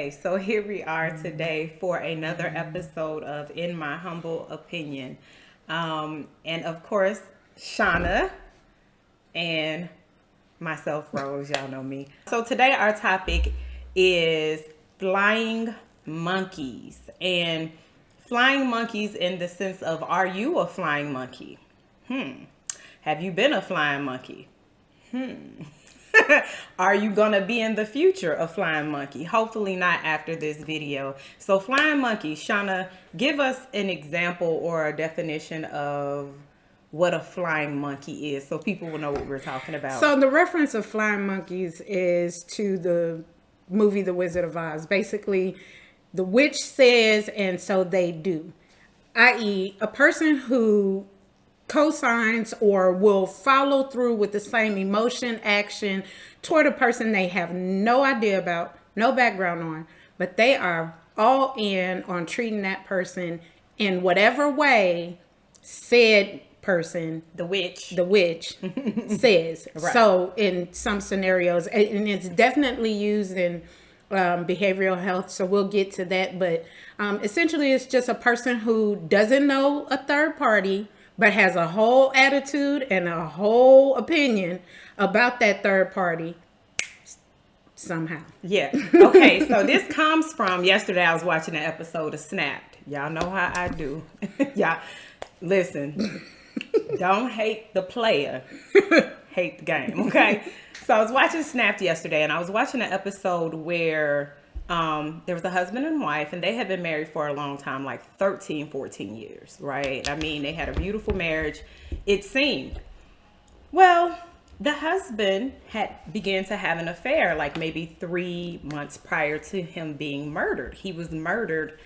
Okay, so here we are today for another episode of In My Humble Opinion. And of course, Shauna and myself, Rose, y'all know me. So today our topic is flying monkeys. And flying monkeys in the sense of, are you a flying monkey? Have you been a flying monkey? Are you going to be in the future a flying monkey? Hopefully not after this video. So flying monkey, Shauna, give us an example or a definition of what a flying monkey is so people will know what we're talking about. So the reference of flying monkeys is to the movie The Wizard of Oz. Basically, the witch says, and so they do. I.e., a person who cosigns or will follow through with the same emotion, action toward a person they have no idea about, no background on, but they are all in on treating that person in whatever way said person, the witch says. Right. So in some scenarios, and it's definitely used in behavioral health, so we'll get to that, but essentially it's just a person who doesn't know a third party but has a whole attitude and a whole opinion about that third party somehow. Yeah. Okay, so this comes from yesterday. I was watching an episode of Snapped. Y'all know how I do. Y'all, listen, don't hate the player, hate the game, okay? So I was watching Snapped yesterday, and I was watching an episode where there was a husband and wife, and they had been married for a long time, like 13, 14 years, right? I mean, they had a beautiful marriage, it seemed. Well, the husband had began to have an affair like maybe 3 months prior to him being murdered. He was murdered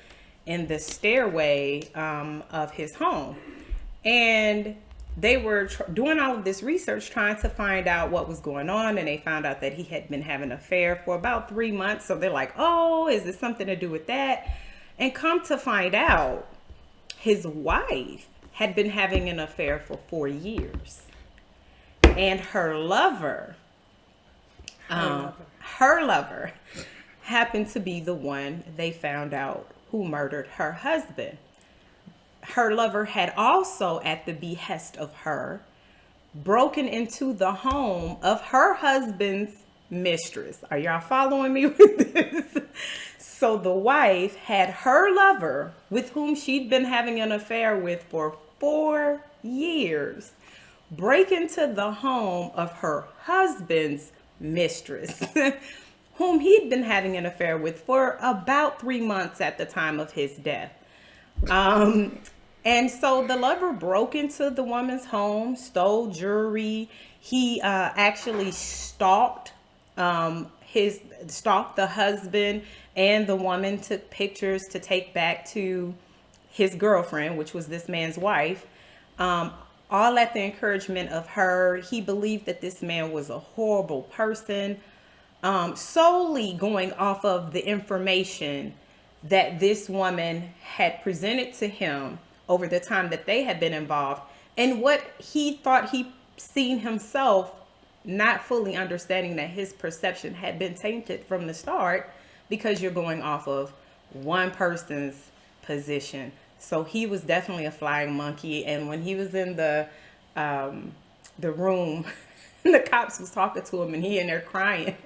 in the stairway of his home. And they were doing all of this research trying to find out what was going on, and they found out that he had been having an affair for about 3 months. So they're like, oh, is this something to do with that? And come to find out, his wife had been having an affair for 4 years. And her lover happened to be the one they found out who murdered her husband. Her lover had also, at the behest of her, broken into the home of her husband's mistress. Are y'all following me with this? So the wife had her lover, with whom she'd been having an affair with for 4 years, break into the home of her husband's mistress, whom he'd been having an affair with for about 3 months at the time of his death. And so the lover broke into the woman's home, stole jewelry. He actually stalked the husband, and the woman took pictures to take back to his girlfriend, which was this man's wife. All at the encouragement of her. He believed that this man was a horrible person, solely going off of the information that this woman had presented to him over the time that they had been involved, and what he thought he seen himself, not fully understanding that his perception had been tainted from the start because you're going off of one person's position. So he was definitely a flying monkey. And when he was in the room, the cops was talking to him, and he in there crying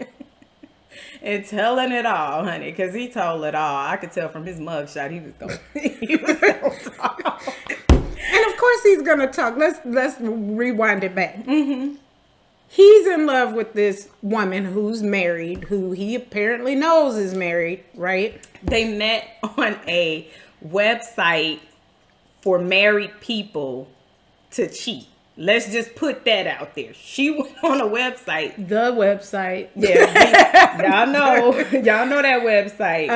and telling it all, honey, because he told it all. I could tell from his mugshot he was going to talk. And of course he's going to talk. Let's rewind it back. Mm-hmm. He's in love with this woman who's married, who he apparently knows is married, right? They met on a website for married people to cheat. Let's just put that out there. She went on a website. The website. Yeah. Y'all know that website.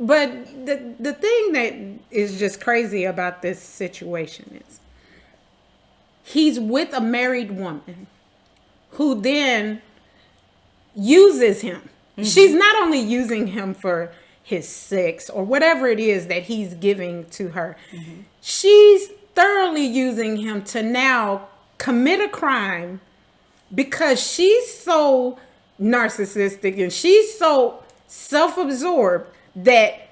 But the thing that is just crazy about this situation is he's with a married woman who then uses him. Mm-hmm. She's not only using him for his sex or whatever it is that he's giving to her. Mm-hmm. She's thoroughly using him to now commit a crime because she's so narcissistic and she's so self-absorbed that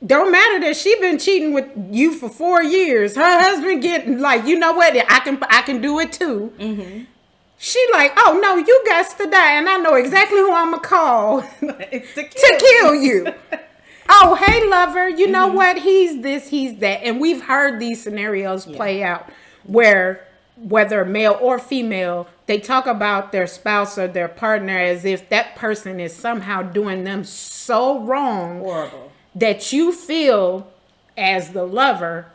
don't matter that she been cheating with you for 4 years. Her husband getting like, you know what? I can do it too. Mm-hmm. She like, oh no, you got to die, and I know exactly who I'm gonna call to kill you. Oh, hey, lover, you know what? He's this, he's that, and we've heard these scenarios play out where whether male or female, they talk about their spouse or their partner as if that person is somehow doing them so wrong, horrible, that you feel as the lover,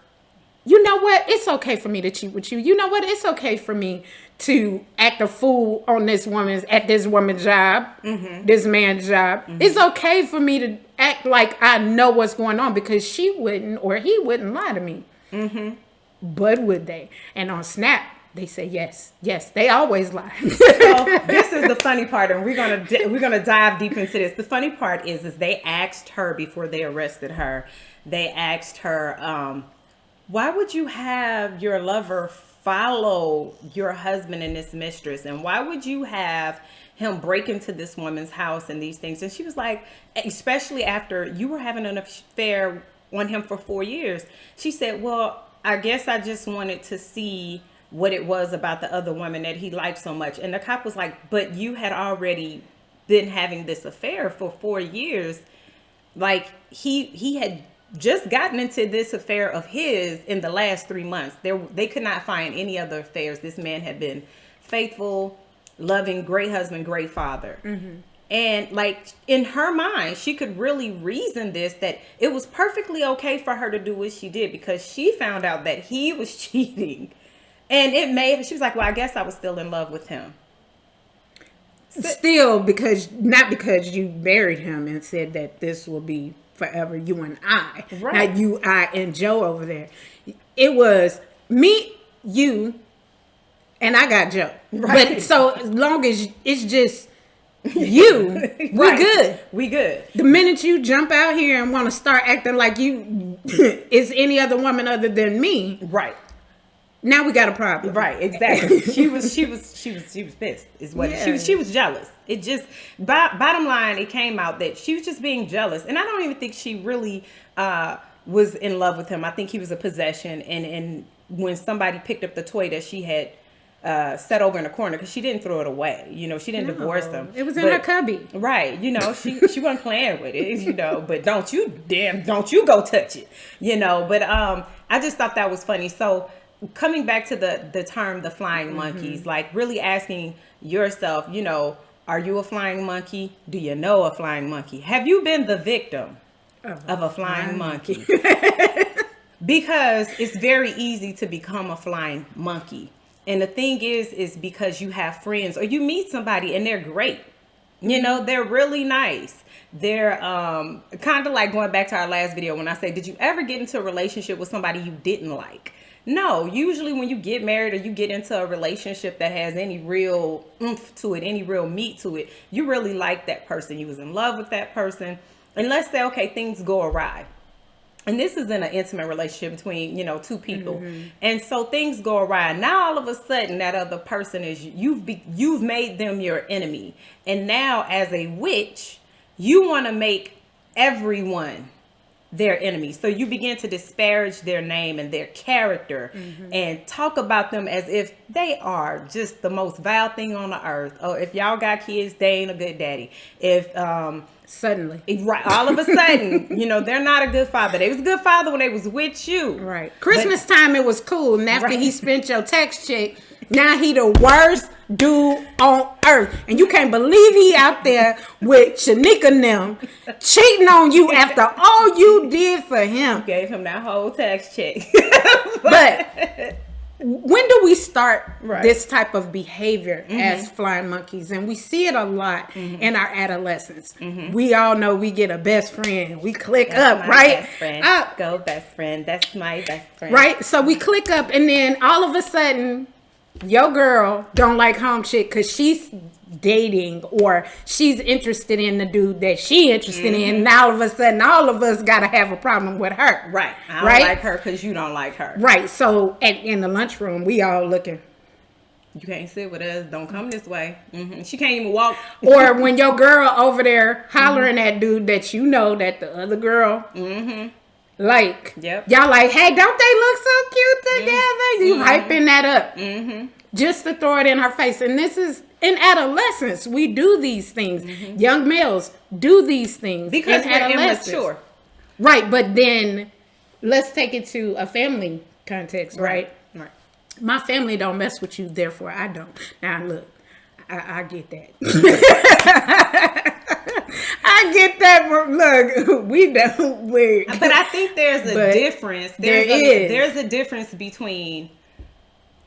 you know what? It's okay for me to cheat with you. You know what? It's okay for me to act a fool on this woman's job, this man's job. It's okay for me to act like I know what's going on because she wouldn't or he wouldn't lie to me. But would they? And on Snap, they say yes. Yes, they always lie. So this is the funny part, and we're gonna dive deep into this. The funny part is they asked her before they arrested her. They asked her, why would you have your lover follow your husband and this mistress, and why would you have him break into this woman's house and these things? And she was like, especially after you were having an affair on him for 4 years. She said, well, I guess I just wanted to see what it was about the other woman that he liked so much. And the cop was like, but you had already been having this affair for 4 years. Like he had just gotten into this affair of his in the last 3 months. They could not find any other affairs. This man had been faithful, loving, great husband, great father. And like in her mind, she could really reason this, that it was perfectly okay for her to do what she did because she found out that he was cheating. And she was like, well, I guess I was still in love with him. Still, not because you married him and said that this will be forever, you and I. Right. Not you, I, and Joe over there. It was me, you, and I got Joe. Right. But so as long as it's just you, we good. We good. The minute you jump out here and want to start acting like you is any other woman other than me. Right. Now we got a problem. Right, exactly. She was pissed. Is what she was jealous. It just bottom line, it came out that she was just being jealous, and I don't even think she really was in love with him. I think he was a possession, and when somebody picked up the toy that she had set over in the corner, because she didn't throw it away, she didn't divorce them. It was in her cubby, right? She wasn't playing with it, but don't you go touch it, But I just thought that was funny. So, coming back to the term, the flying monkeys, like really asking yourself, are you a flying monkey? Do you know a flying monkey? Have you been the victim of a flying monkey? Because it's very easy to become a flying monkey. And the thing is because you have friends or you meet somebody and they're great. They're really nice. They're kind of like going back to our last video when I say, did you ever get into a relationship with somebody you didn't like? No, usually when you get married or you get into a relationship that has any real oomph to it, any real meat to it, you really like that person. You was in love with that person. And let's say, okay, things go awry. And this is in an intimate relationship between, two people. And so things go awry. Now, all of a sudden, that other person is, you've made them your enemy. And now, as a witch, you want to make everyone their enemy. So you begin to disparage their name and their character and talk about them as if they are just the most vile thing on the earth. Oh, if y'all got kids, they ain't a good daddy. If suddenly, right, all of a sudden, they're not a good father. They was a good father when they was with you. Right. Christmas time it was cool, and after he spent your tax check, now he the worst dude on earth, and you can't believe he out there with Shanika and them cheating on you after all you did for him. You gave him that whole tax check. But when do we start this type of behavior as flying monkeys? And we see it a lot in our adolescence. We all know we get a best friend. We click up, right? Best friend. Go best friend. That's my best friend. Right? So we click up, and then all of a sudden, your girl don't like home chick because she's dating or she's interested in the dude that she interested in. And all of a sudden, all of us got to have a problem with her. Right. I don't like her because you don't like her. Right. So in the lunchroom, we all looking. You can't sit with us. Don't come this way. She can't even walk. Or when your girl over there hollering at dude that you know that the other girl like. Yep. Y'all like, hey, don't they look so cute together? You hyping that up. Just to throw it in her face. And this is in adolescence. We do these things. Young males do these things. Because we're immature. Right. But then let's take it to a family context, right? Right. My family don't mess with you, therefore I don't. Now look, I get that. I get that. Look, we don't. But I think there's a difference. There's a difference between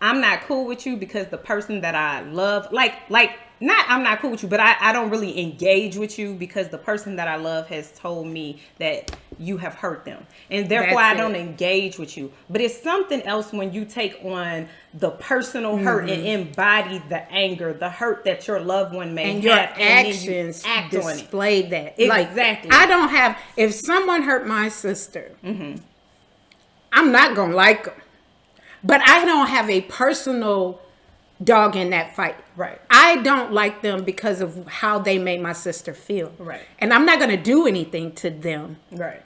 I'm not cool with you because the person that I love, not I'm not cool with you, but I don't really engage with you because the person that I love has told me that you have hurt them. And therefore I don't engage with you. But it's something else when you take on the personal hurt and embody the anger, the hurt that your loved one may and have. Your and actions then you act display on it. that. Exactly. I don't have, if someone hurt my sister, I'm not going to like them. But I don't have a personal dog in that fight. Right. I don't like them because of how they made my sister feel. Right. And I'm not going to do anything to them. Right.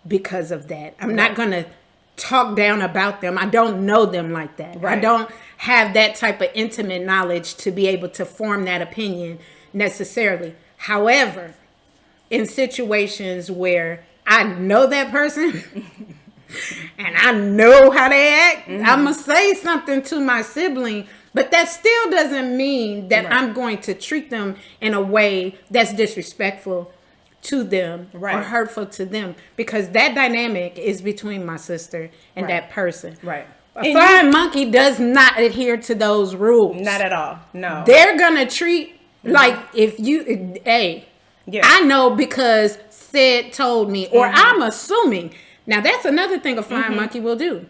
Because of that. I'm not going to talk down about them. I don't know them like that. Right. I don't have that type of intimate knowledge to be able to form that opinion necessarily. However, in situations where I know that person and I know how they act, I'm going to say something to my sibling, but that still doesn't mean that I'm going to treat them in a way that's disrespectful to them or hurtful to them, because that dynamic is between my sister and that person. Right. A flying monkey does not adhere to those rules. Not at all. No. They're gonna treat like if you, I know because Sid told me, or I'm assuming. Now that's another thing a flying monkey will do.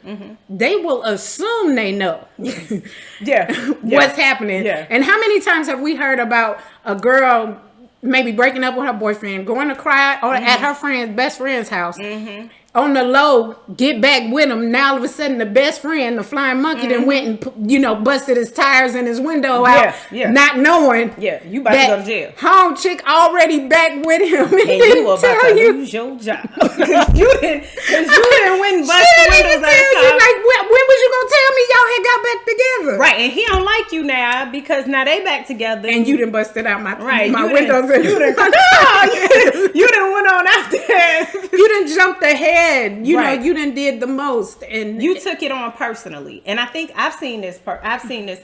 They will assume they know what's happening. Yeah. And how many times have we heard about a girl maybe breaking up with her boyfriend, going to cry or at her best friend's house, on the low, get back with him. Now all of a sudden the best friend, the flying monkey, then went and busted his tires and his window out, not knowing you about to go to jail. Home chick already back with him, and you about to lose your job because you didn't win bust the windows out. Like when was you gonna tell me y'all had got back together? Right, and he don't like you now because now they back together, and you done busted out my windows. You done went on out there. You done jumped ahead. You know, you done did the most, and you took it on personally. And I think I've seen this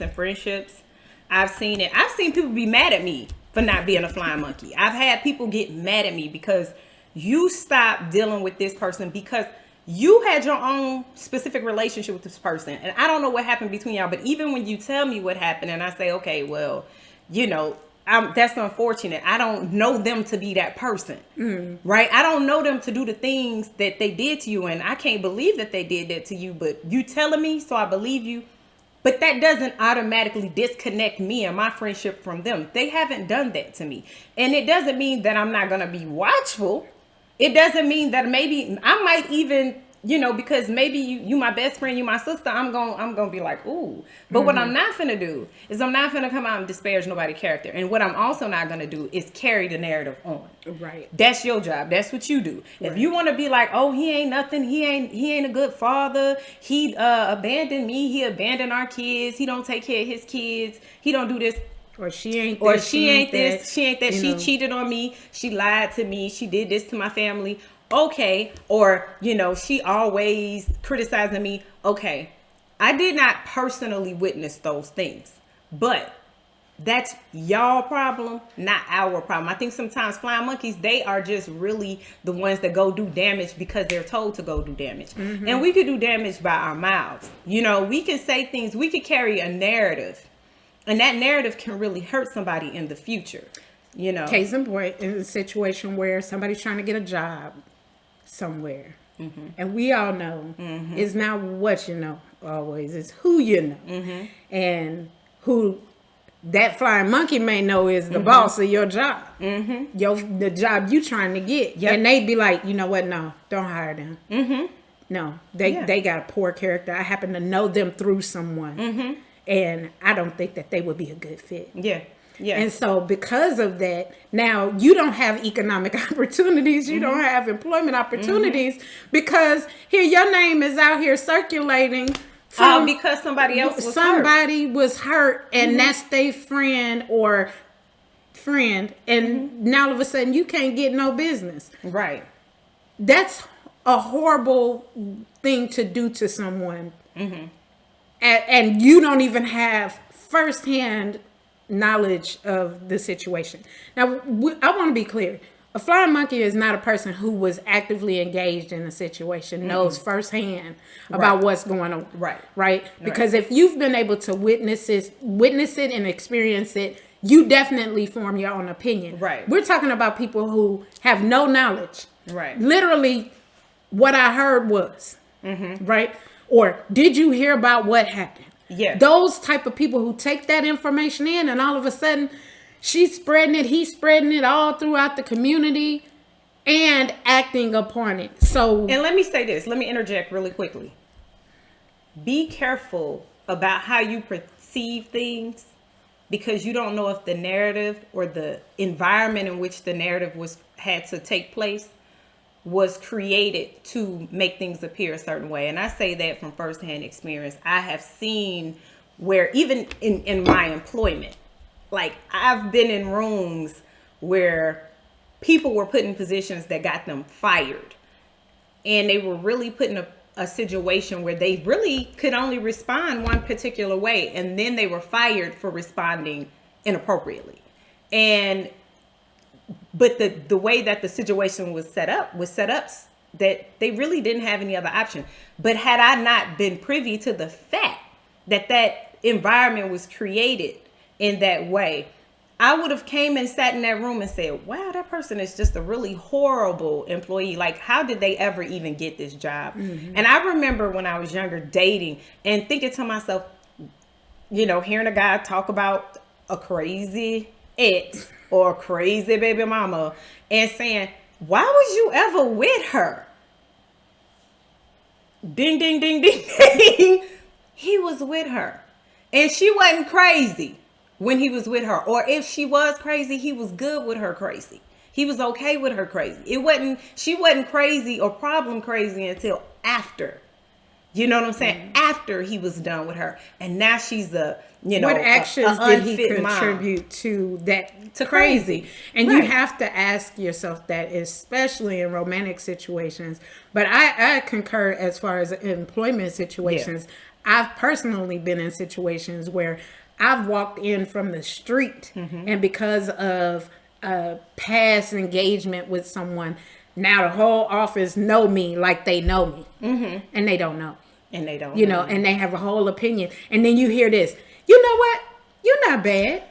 in friendships. I've seen people be mad at me for not being a flying monkey. I've had people get mad at me because you stopped dealing with this person because you had your own specific relationship with this person. And I don't know what happened between y'all, but even when you tell me what happened and I say, okay, well, that's unfortunate. I don't know them to be that person, right? I don't know them to do the things that they did to you, and I can't believe that they did that to you, but you telling me, so I believe you. But that doesn't automatically disconnect me and my friendship from them. They haven't done that to me. And it doesn't mean that I'm not going to be watchful. It doesn't mean that maybe I might even, because maybe you my best friend, you my sister, I'm going to be like, ooh. But what I'm not finna do is I'm not finna come out and disparage nobody's character. And what I'm also not going to do is carry the narrative on. Right. That's your job. That's what you do. Right. If you want to be like, oh, he ain't nothing. He ain't a good father. He abandoned me. He abandoned our kids. He don't take care of his kids. He don't do this. Or she ain't this. Or she ain't this. She ain't that. She cheated on me. She lied to me. She did this to my family. Okay. Or, she always criticizing me. Okay. I did not personally witness those things, but that's y'all problem, not our problem. I think sometimes flying monkeys, they are just really the ones that go do damage because they're told to go do damage. And we could do damage by our mouths. We can say things, we could carry a narrative, and that narrative can really hurt somebody in the future. Case in point, in a situation where somebody's trying to get a job somewhere, and we all know it's not what you know always, it's who you know, and who that flying monkey may know is the boss of your job, the job you trying to get, and they'd be like, you know what, no, don't hire them. No, they got a poor character. I happen to know them through someone, and I don't think that they would be a good fit. Yeah. Yeah. And so because of that, now you don't have economic opportunities, you don't have employment opportunities because here your name is out here circulating because somebody else was hurt and that's their friend and now all of a sudden you can't get no business. Right. That's a horrible thing to do to someone. And you don't even have firsthand knowledge of the situation. Now, I want to be clear. A flying monkey is not a person who was actively engaged in a situation, knows firsthand about what's going on. Right? Because if you've been able to witness it and experience it, you definitely form your own opinion. Right. We're talking about people who have no knowledge. Right. Literally, what I heard was, right? Or did you hear about what happened? Yeah. Those type of people who take that information in and all of a sudden she's spreading it, he's spreading it all throughout the community and acting upon it. So, and let me say this, let me interject really quickly. Be careful about how you perceive things because you don't know if the narrative or the environment in which the narrative had to take place was created to make things appear a certain way. And I say that from firsthand experience. I have seen where even in my employment, like I've been in rooms where people were put in positions that got them fired. And they were really put in a situation where they really could only respond one particular way. And then they were fired for responding inappropriately. But the way that the situation was set up that they really didn't have any other option. But had I not been privy to the fact that environment was created in that way, I would have came and sat in that room and said, wow, that person is just a really horrible employee. Like, how did they ever even get this job? And I remember when I was younger dating and thinking to myself, hearing a guy talk about a crazy ex or a crazy baby mama and saying, why was you ever with her? Ding, ding, ding, ding, ding. He was with her. And she wasn't crazy when he was with her. Or if she was crazy, he was good with her crazy. He was okay with her crazy. She wasn't crazy or problem crazy until after. You know what I'm saying? After he was done with her. And now she's what actions did he contribute to that to crazy? And you have to ask yourself that, especially in romantic situations. But I concur as far as employment situations. I've personally been in situations where I've walked in from the street and because of past engagement with someone, now the whole office know me like they know me and they don't know me. And they don't, and they have a whole opinion. And then you hear this, you know what? You're not bad.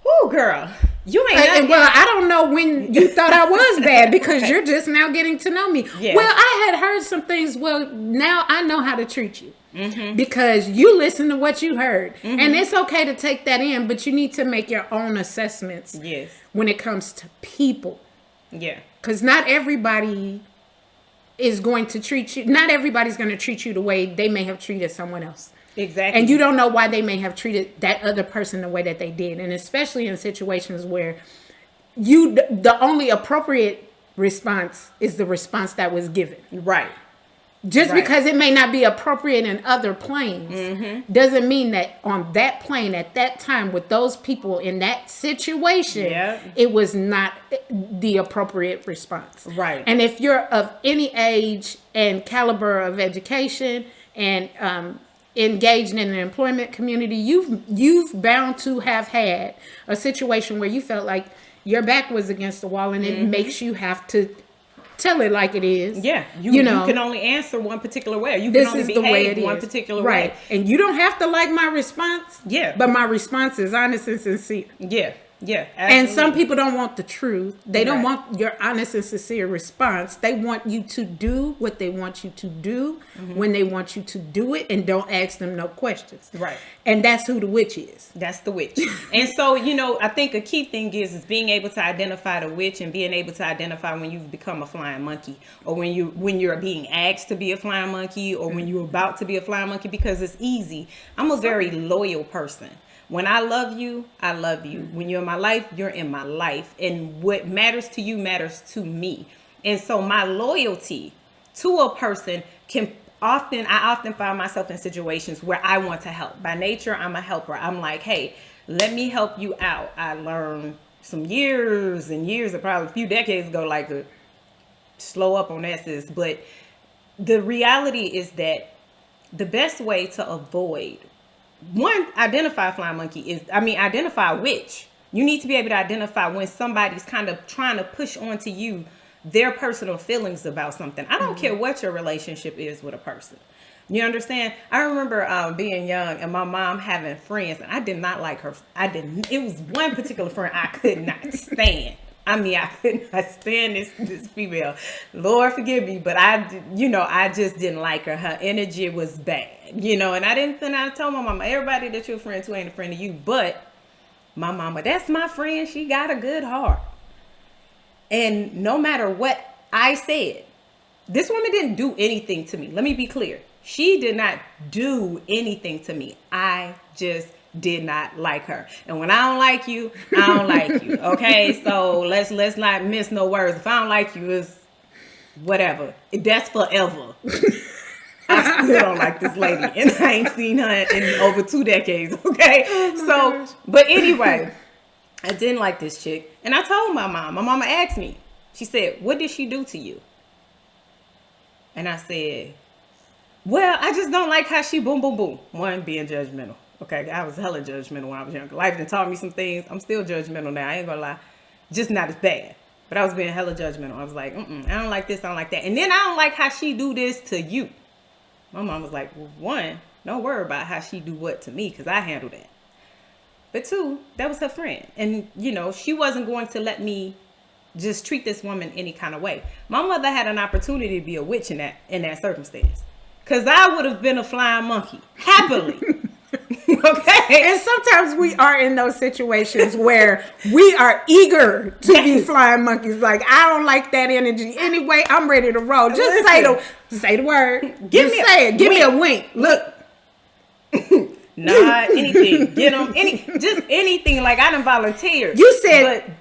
Oh, girl. You ain't well, I don't know when you thought I was bad because you're just now getting to know me. Yeah. Well, I had heard some things. Well, now I know how to treat you because you listen to what you heard. And it's okay to take that in, but you need to make your own assessments when it comes to people. Yeah. Because not everybody is going to treat you. Not everybody's going to treat you the way they may have treated someone else. Exactly. And you don't know why they may have treated that other person the way that they did. And especially in situations where the only appropriate response is the response that was given. Right. Just because it may not be appropriate in other planes doesn't mean that on that plane at that time with those people in that situation, it was not the appropriate response. Right. And if you're of any age and caliber of education and engaged in an employment community, you've bound to have had a situation where you felt like your back was against the wall and it makes you have to tell it like it is. Yeah. You can only answer one particular way. You can only behave one particular way. And you don't have to like my response. Yeah. But my response is honest and sincere. Yeah. Yeah, and some absolutely. people don't want the truth. They don't Right. want your honest and sincere response. They want you to do what they want you to do when they want you to do it, and don't ask them no questions. Right. And that's who the witch is. That's the witch. And so, I think a key thing is being able to identify the witch, and being able to identify when you've become a flying monkey, or when you're being asked to be a flying monkey, or when you're about to be a flying monkey, because it's easy. I'm a very loyal person. When I love you, I love you. When you're in my life, you're in my life. And what matters to you matters to me. And so my loyalty to a person I often find myself in situations where I want to help. By nature, I'm a helper. I'm like, hey, let me help you out. I learned some years and years, probably a few decades ago, like to slow up on that, sis. But the reality is that the best way to avoid identify flying monkey identify a witch. You need to be able to identify when somebody's kind of trying to push onto you their personal feelings about something. I don't care what your relationship is with a person. You understand? I remember being young and my mom having friends, and I did not like her. It was one particular friend I could not stand. I could not stand this female. Lord forgive me, but I just didn't like her. Her energy was bad, and I told my mama, everybody that you're a friend to ain't a friend to you, but my mama, that's my friend. She got a good heart. And no matter what I said, this woman didn't do anything to me. Let me be clear. She did not do anything to me. I just did not like her. And when I don't like you, I don't like you. Okay? So let's not miss no words. If I don't like you, it's whatever. That's forever. I still don't like this lady. And I ain't seen her in over 2 decades. Okay? Gosh. But anyway, I didn't like this chick. And I told my mom. My mama asked me. She said, what did she do to you? And I said, well, I just don't like how she boom, boom, boom. One, being judgmental. Okay, I was hella judgmental when I was younger. Life done taught me some things. I'm still judgmental now. I ain't gonna lie. Just not as bad. But I was being hella judgmental. I was like, I don't like this, I don't like that. And then I don't like how she do this to you. My mom was like, well, one, don't worry about how she do what to me, because I handle that. But two, that was her friend. And, she wasn't going to let me just treat this woman any kind of way. My mother had an opportunity to be a witch in that circumstance. Because I would have been a flying monkey. Happily. Okay? And sometimes we are in those situations where we are eager to be flying monkeys. Like, I don't like that energy. Anyway, I'm ready to roll. Just say the word. Give me a wink. Look. Not anything. Get them just anything. Like, I done volunteered. You said,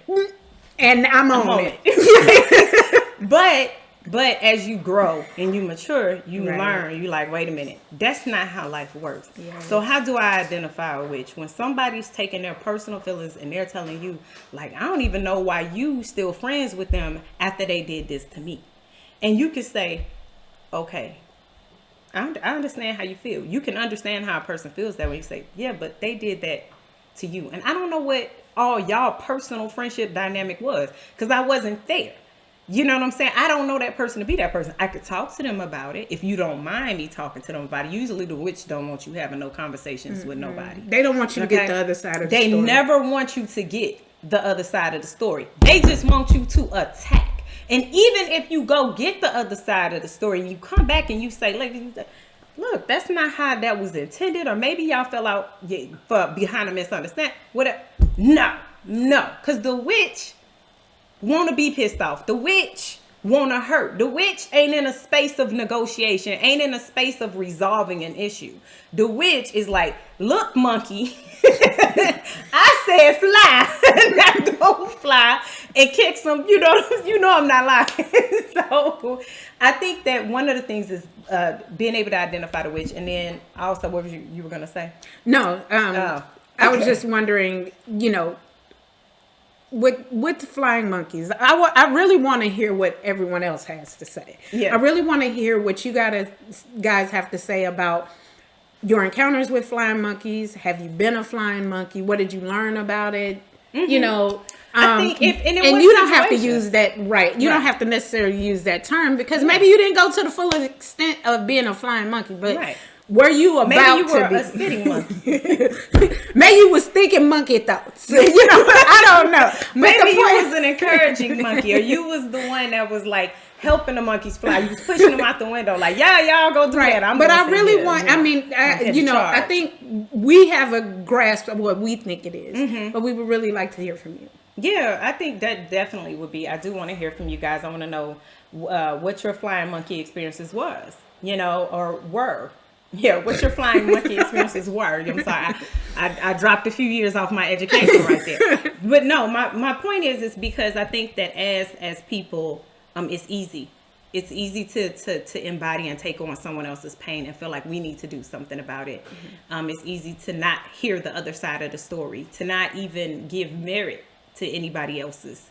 and I'm on it. But as you grow and you mature, you learn. You like, wait a minute, that's not how life works. Yeah. So how do I identify a witch? When somebody's taking their personal feelings and they're telling you, like, I don't even know why you still friends with them after they did this to me. And you can say, okay, I understand how you feel. You can understand how a person feels that way. You say, yeah, but they did that to you. And I don't know what all y'all personal friendship dynamic was, because I wasn't there. You know what I'm saying? I don't know that person to be that person. I could talk to them about it if you don't mind me talking to them about it. Usually the witch don't want you having no conversations with nobody. They don't want you to get the other side of the story. They never want you to get the other side of the story. They just want you to attack. And even if you go get the other side of the story and you come back and you say, look, that's not how that was intended, or maybe y'all fell out for behind a misunderstanding. Whatever. No. Because the witch want to be pissed off. The witch want to hurt. The witch ain't in a space of negotiation, ain't in a space of resolving an issue. The witch is like, look, monkey, I said fly, now go fly and kick some, you know I'm not lying. So I think that one of the things is being able to identify the witch. And then also, what was you were going to say? No, I was just wondering, with flying monkeys, I really want to hear what everyone else has to say. Yeah. I really want to hear what you guys have to say about your encounters with flying monkeys. Have you been a flying monkey? What did you learn about it? Mm-hmm. I think and you don't have to use that, right? You don't have to necessarily use that term because maybe you didn't go to the full extent of being a flying monkey, but were you about maybe you were to be a sitting monkey? Maybe you was thinking monkey thoughts. I don't know. Maybe you was an encouraging monkey, or you was the one that was like helping the monkeys fly. You was pushing them out the window, like, y'all go do that. But I really want. I mean, I think we have a grasp of what we think it is, but we would really like to hear from you. Yeah, I think that definitely would be. I do want to hear from you guys. I want to know what your flying monkey experiences was, or were. Yeah, what your flying monkey experiences were. I'm sorry, I dropped a few years off my education right there. But no, my point is because I think that as people, it's easy. It's easy to embody and take on someone else's pain and feel like we need to do something about it. It's easy to not hear the other side of the story, to not even give merit to anybody else's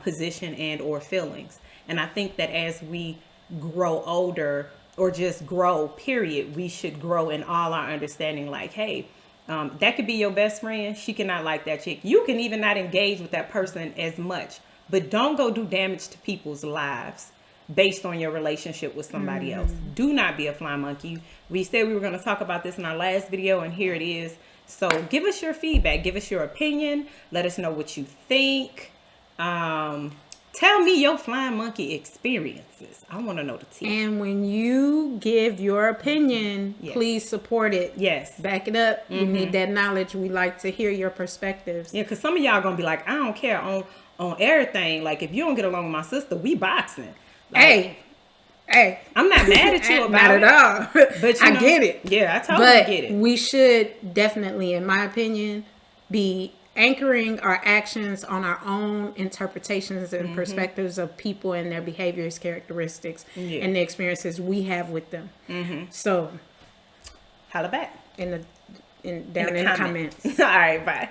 position and or feelings. And I think that as we grow older, or just grow, period, we should grow in all our understanding. Like, hey, that could be your best friend. She cannot like that chick. You can even not engage with that person as much, but don't go do damage to people's lives based on your relationship with somebody else. Do not be a flying monkey. We said we were going to talk about this in our last video, and here it is. So give us your feedback. Give us your opinion. Let us know what you think. Tell me your flying monkey experiences. I want to know the tea. And when you give your opinion, please support it. Yes. Back it up. You need that knowledge. We like to hear your perspectives. Yeah, because some of y'all going to be like, I don't care on everything. Like, if you don't get along with my sister, we boxing. Like, Hey. I'm not mad at you about it. Not at all. But I get it. Yeah, I totally get it. We should definitely, in my opinion, be anchoring our actions on our own interpretations and perspectives of people and their behaviors, characteristics, and the experiences we have with them. So, holla back down in the comments. All right, bye.